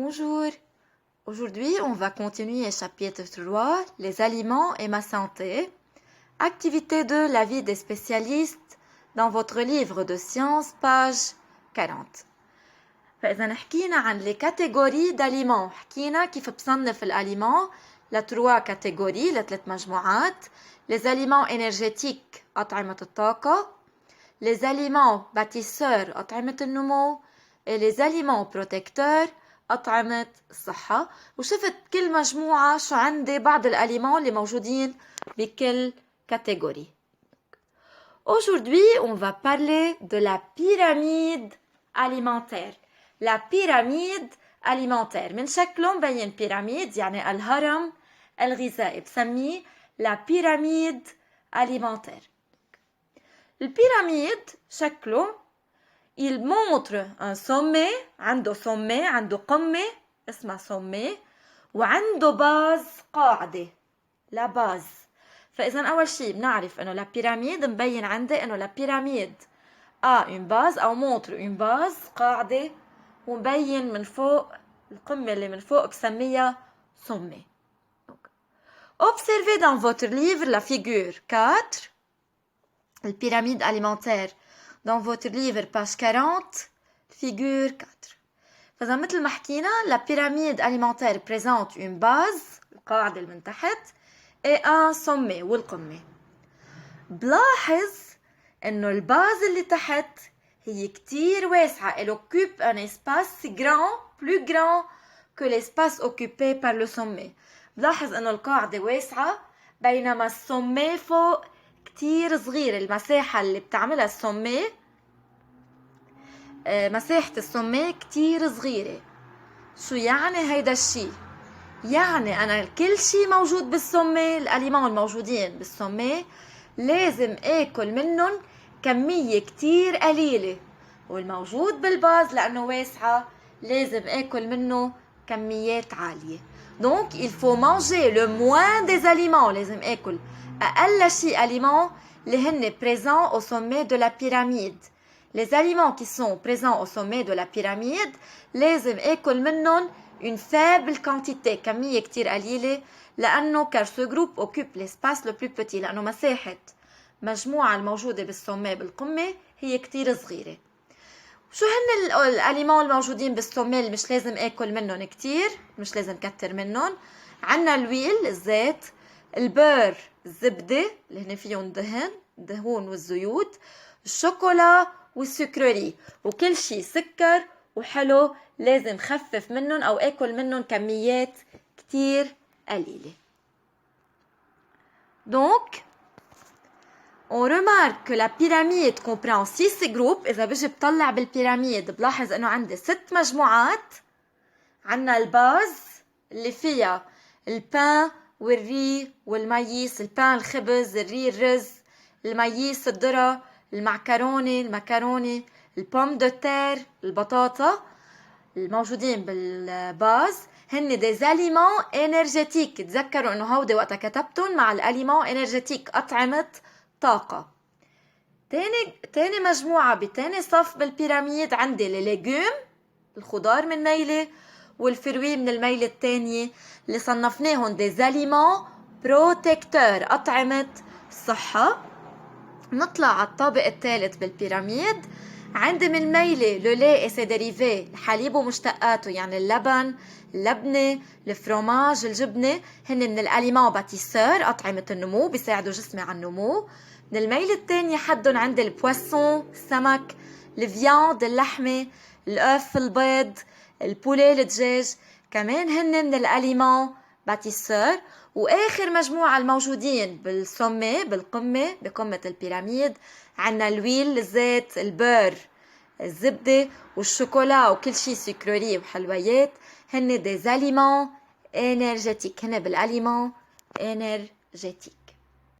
Bonjour. Aujourd'hui, on va continuer chapitre 3, les aliments et ma santé. Activité 2, la vie des spécialistes dans votre livre de sciences, page 40. فإذا حكينا عن les catégories d'aliments. حكينا كيف بصنف الأليمون ل3 catégories, ل3 مجموعات. Les aliments énergétiques, أطعمة الطاقة. Les aliments bâtisseurs, أطعمة النمو. Et les aliments protecteurs, أطعمة الصحة. وشفت كل مجموعة شو عندي بعض الأليمون اللي موجودين بكل catégorie. Aujourd'hui, on va parler de la pyramide alimentaire. La pyramide alimentaire. من شكله مبين pyramide يعني الهرم الغذائي. بسميه la pyramide alimentaire. Le pyramide شكله il montre un sommet, عنده sommet, عنده قمة اسمها sommet وعنده باز قاعدة لا باز. فإذا أول شيء بنعرف إنه لا بيراميد مبين عندي إنه لا بيراميد une base أو montre une base قاعدة ومبين من فوق القمة اللي من فوق بسميها sommet. Observez dans votre livre la figure 4, la pyramide alimentaire. Dans votre livre page 40, figure 4. فإذا مثل ما حكينا la pyramide alimentaire présente une base القاعدة اللي من تحت et un sommet والقمة. بلاحظ إنه الباز اللي تحت هي كتير واسعة. Elle occupe un espace grand, plus grand que l'espace occupé par le sommet. بلاحظ إنه القاعدة واسعة بينما السومي فوق كتير صغير. المساحة اللي بتعملها السومي مساحة السومي كتير صغيرة. شو يعني هيدا الشي؟ يعني أنا كل شي موجود بالسومي الأليمون الموجودين بالسومي لازم آكل منهم كمية كتير قليلة والموجود بالباز لأنه واسعة لازم آكل منه كميات عالية. Donc il faut manger le moins des aliments. لازم آكل أقل شي aliments اللي هن présents au sommet de la pyramide. Les aliments qui sont présents au sommet de la pyramide لازم آكل منهم une faible quantité كمية كتير قليلة لأنه car ce groupe occupe l'espace le plus petit لأنه مساحة مجموعة الموجودة بالسومي بالقمة هي كتير صغيرة. شو هن الأليمون الموجودين بالسومي اللي مش لازم آكل منهم كتير مش لازم كتر منهم؟ عنا الويل الزيت، البير الزبدة اللي هن فيهم دهون والزيوت، الشوكولا والسكرري. وكل شي سكر وحلو لازم خفف منهم أو آكل منهم كميات كتير قليلة. Donc on remarque que la pyramide comprend 6 groupes. إذا بجي بطلع بالبيراميد بلاحظ إنه عندي 6 مجموعات. عنا الباز اللي فيها البان والري والمايس. البان الخبز، الري الرز، المايس الذرة، المكرونة، البوم دو تير البطاطا الموجودين بالباز هن des aliments énergétiques. تذكروا انه هودي وقتا كتبتن مع الاليمون énergétique أطعمة طاقة. تاني مجموعة بتاني صف بالبيراميد عندي الليجوم الخضار من ميلة والفروي من الميلة التانية اللي صنفناهم des aliments protecteurs أطعمة صحة. نطلع على الطابق الثالث بالبيراميد. عندي من الميلة le lait et ses dérivés الحليب ومشتقاته يعني اللبن، اللبنة، الفروماج، الجبنة هن من الأليمون باتيسور أطعمة النمو بيساعدوا جسمي على النمو. من الميلة الثانية حدهم عندي البواسون السمك، الفياند اللحمة، الأف البيض، البولي الدجاج كمان هن من الأليمون باتيسور. وآخر مجموعة الموجودين بالسومي بالقمة بقمة البيراميد عنا الويل الزيت، البير الزبدة والشوكولا وكل شي سكرري وحلويات هن des aliments énergétiques. هن بالأليمون énergétiques.